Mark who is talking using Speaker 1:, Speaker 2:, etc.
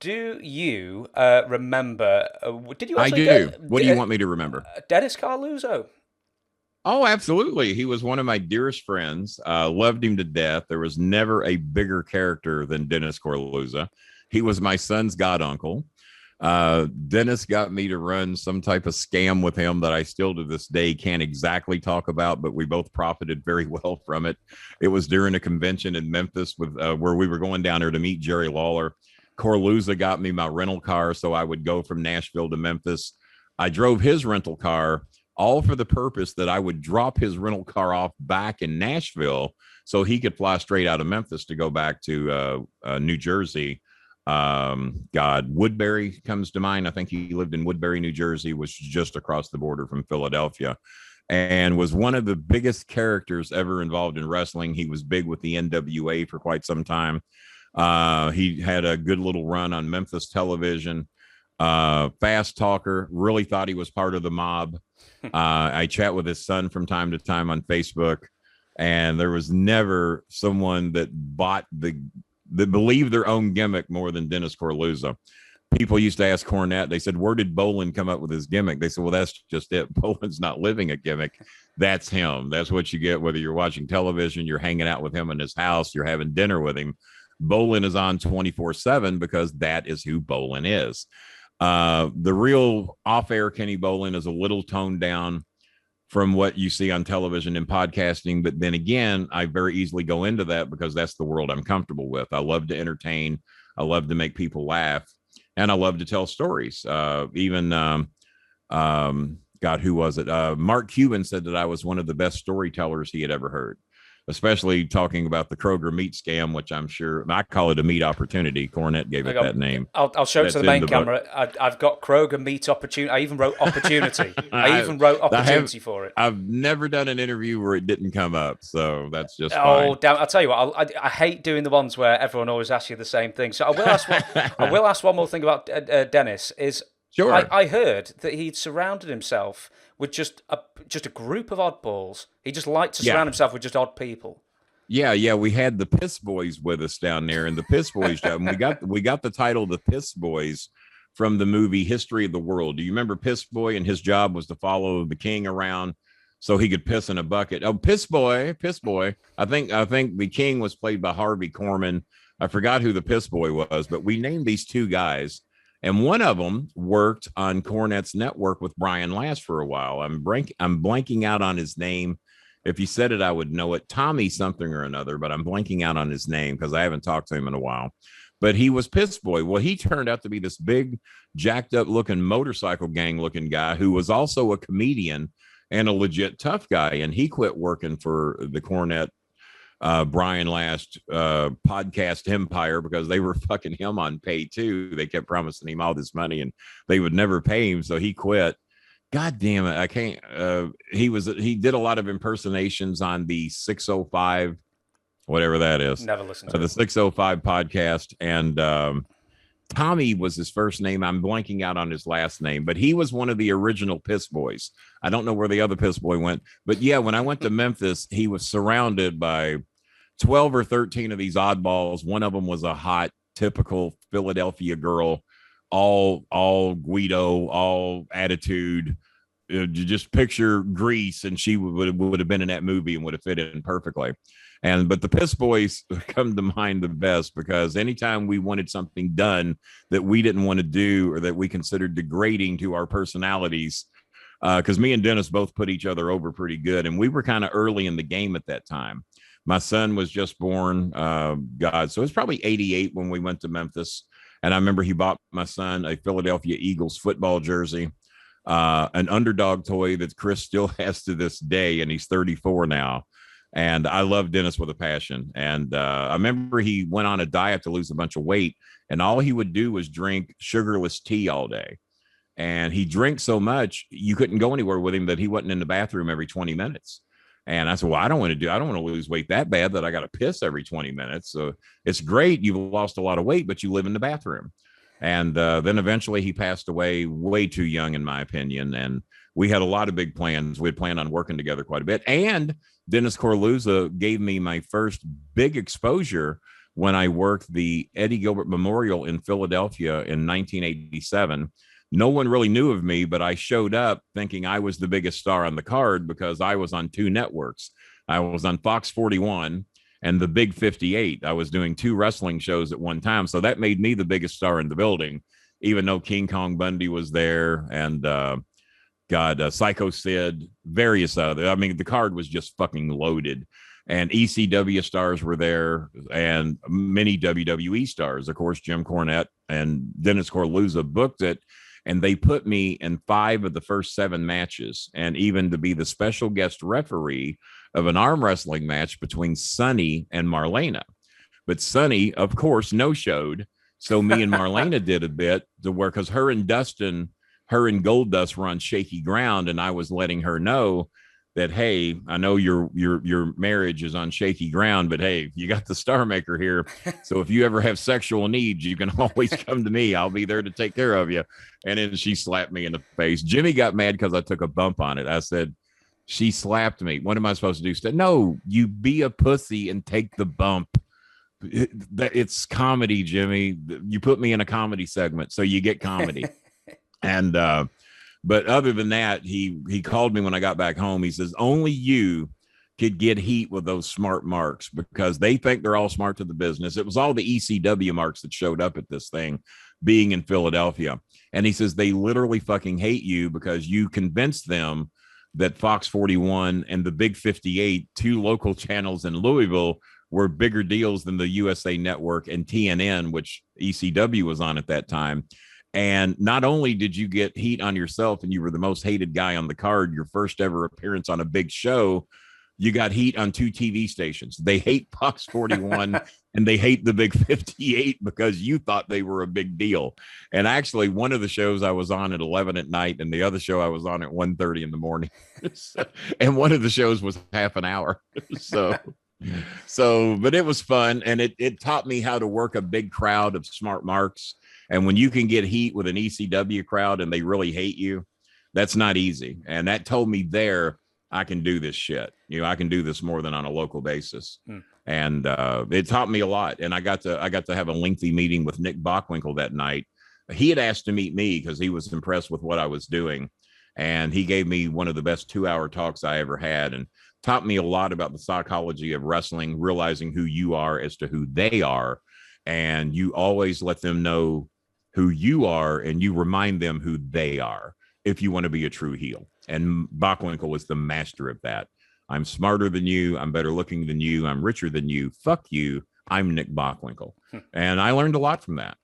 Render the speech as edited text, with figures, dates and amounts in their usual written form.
Speaker 1: Do you remember? Did you
Speaker 2: I
Speaker 1: actually
Speaker 2: do.
Speaker 1: get
Speaker 2: What do you want me to remember?
Speaker 1: Dennis Carluzzo?
Speaker 2: Oh, absolutely. He was one of my dearest friends. Loved him to death. There was never a bigger character than Dennis Coraluzzo. He was my son's god uncle. Dennis got me to run some type of scam with him that I still to this day can't exactly talk about, but we both profited very well from it. It was during a convention in Memphis with where we were going down there to meet Jerry Lawler. Coraluzzo got me my rental car so I would go from Nashville to Memphis. I drove his rental car all for the purpose that I would drop his rental car off back in Nashville so he could fly straight out of Memphis to go back to New Jersey. God, Woodbury comes to mind. I think he lived in Woodbury, New Jersey, which is just across the border from Philadelphia, and was one of the biggest characters ever involved in wrestling. He was big with the NWA for quite some time. He had a good little run on Memphis television. Fast talker, really thought he was part of the mob. I chat with his son from time to time on Facebook, and there was never someone that believed their own gimmick more than Dennis Coraluzzo. People used to ask Cornette, they said, where did Bolin come up with his gimmick? They said, well, that's just it. Bolin's not living a gimmick. That's him. That's what you get, whether you're watching television, you're hanging out with him in his house, you're having dinner with him. Bolin is on 24/7 because that is who Bolin is. The real off-air Kenny Bolin is a little toned down from what you see on television and podcasting. But then again, I very easily go into that because that's the world I'm comfortable with. I love to entertain. I love to make people laugh. And I love to tell stories. God, who was it? Mark Cuban said that I was one of the best storytellers he had ever heard, especially talking about the Kroger meat scam, which I'm sure I call it a meat opportunity. Cornette gave it that name.
Speaker 1: I'll show it to the main camera. I've got Kroger meat opportunity. I even wrote opportunity. I even wrote opportunity for it.
Speaker 2: I've never done an interview where it didn't come up, so that's just
Speaker 1: oh,
Speaker 2: fine.
Speaker 1: damn! I'll tell you what. I hate doing the ones where everyone always asks you the same thing. So I will ask one. I will ask one more thing about Dennis.
Speaker 2: Sure.
Speaker 1: I heard that he'd surrounded himself with just a group of oddballs. He just liked to surround himself with just odd people.
Speaker 2: Yeah. We had the Piss Boys with us down there, and the Piss Boys job. And we got the title the Piss Boys from the movie History of the World. Do you remember Piss Boy? And his job was to follow the king around so he could piss in a bucket. Oh, Piss Boy. I think the king was played by Harvey Korman. I forgot who the Piss Boy was, but we named these two guys. And one of them worked on Cornette's network with Brian Last for a while. I'm blanking out on his name. If you said it, I would know it. Tommy something or another, but I'm blanking out on his name because I haven't talked to him in a while. But he was Piss Boy. Well, he turned out to be this big, jacked up looking motorcycle gang looking guy who was also a comedian and a legit tough guy. And he quit working for the Cornette Brian Last podcast empire because they were fucking him on pay too. They kept promising him all this money and they would never pay him, so he quit. God damn it, I can't. He did a lot of impersonations on the 605, whatever that is.
Speaker 1: Never listened to
Speaker 2: the 605 podcast, and Tommy was his first name. I'm blanking out on his last name, but he was one of the original Piss Boys. I don't know where the other Piss Boy went, but yeah, when I went to Memphis, he was surrounded by 12 or 13 of these oddballs. One of them was a hot, typical Philadelphia girl, all Guido, all attitude. Just picture Grease, and she would have been in that movie and would have fit in perfectly. But the Piss Boys come to mind the best because anytime we wanted something done that we didn't want to do or that we considered degrading to our personalities, because me and Dennis both put each other over pretty good, and we were kind of early in the game at that time. My son was just born, so it was probably 88 when we went to Memphis. And I remember he bought my son a Philadelphia Eagles football jersey, an underdog toy that Chris still has to this day, and he's 34 now. And I love Dennis with a passion. And I remember he went on a diet to lose a bunch of weight, and all he would do was drink sugarless tea all day. And he drank so much, you couldn't go anywhere with him that he wasn't in the bathroom every 20 minutes. And I said, well, I don't want to lose weight that bad that I got to piss every 20 minutes. So it's great. You've lost a lot of weight, but you live in the bathroom. And then eventually he passed away way too young, in my opinion. And we had a lot of big plans. We had planned on working together quite a bit. And Dennis Coraluzzo gave me my first big exposure when I worked the Eddie Gilbert Memorial in Philadelphia in 1987. No one really knew of me, but I showed up thinking I was the biggest star on the card because I was on two networks. I was on Fox 41 and the Big 58. I was doing two wrestling shows at one time. So that made me the biggest star in the building, even though King Kong Bundy was there and Psycho Sid, various other. I mean, the card was just fucking loaded. And ECW stars were there and many WWE stars. Of course, Jim Cornette and Dennis Coraluzzo booked it. And they put me in 5 of the first 7 matches, and even to be the special guest referee of an arm wrestling match between Sonny and Marlena. But Sonny, of course, no-showed. So me and Marlena did a bit to where, because her and Goldust were on shaky ground, and I was letting her know that, hey, I know your marriage is on shaky ground, but hey, you got the Star Maker here. So if you ever have sexual needs, you can always come to me. I'll be there to take care of you. And then she slapped me in the face. Jimmy got mad because I took a bump on it. I said, she slapped me. What am I supposed to do? Said, no, you be a pussy and take the bump. It's comedy, Jimmy. You put me in a comedy segment, so you get comedy. And but other than that, he called me when I got back home. He says, only you could get heat with those smart marks because they think they're all smart to the business. It was all the ECW marks that showed up at this thing being in Philadelphia. And he says, they literally fucking hate you because you convinced them that Fox 41 and the Big 58, 2 local channels in Louisville, were bigger deals than the USA Network and TNN, which ECW was on at that time. And not only did you get heat on yourself and you were the most hated guy on the card, your first ever appearance on a big show, you got heat on 2 TV stations. They hate Fox 41 and they hate the Big 58 because you thought they were a big deal. And actually, one of the shows I was on at 11 at night and the other show I was on at 1:30 in the morning. And one of the shows was half an hour. But it was fun. And it taught me how to work a big crowd of smart marks. And when you can get heat with an ECW crowd and they really hate you, that's not easy. And that told me there, I can do this shit. I can do this more than on a local basis. And it taught me a lot. And I got to have a lengthy meeting with Nick Bockwinkel that night. He had asked to meet me because he was impressed with what I was doing. And he gave me one of the best 2-hour talks I ever had and taught me a lot about the psychology of wrestling, realizing who you are as to who they are. And you always let them know who you are and you remind them who they are if you want to be a true heel. And Bockwinkel was the master of that. I'm smarter than you. I'm better looking than you. I'm richer than you. Fuck you. I'm Nick Bockwinkel. And I learned a lot from that.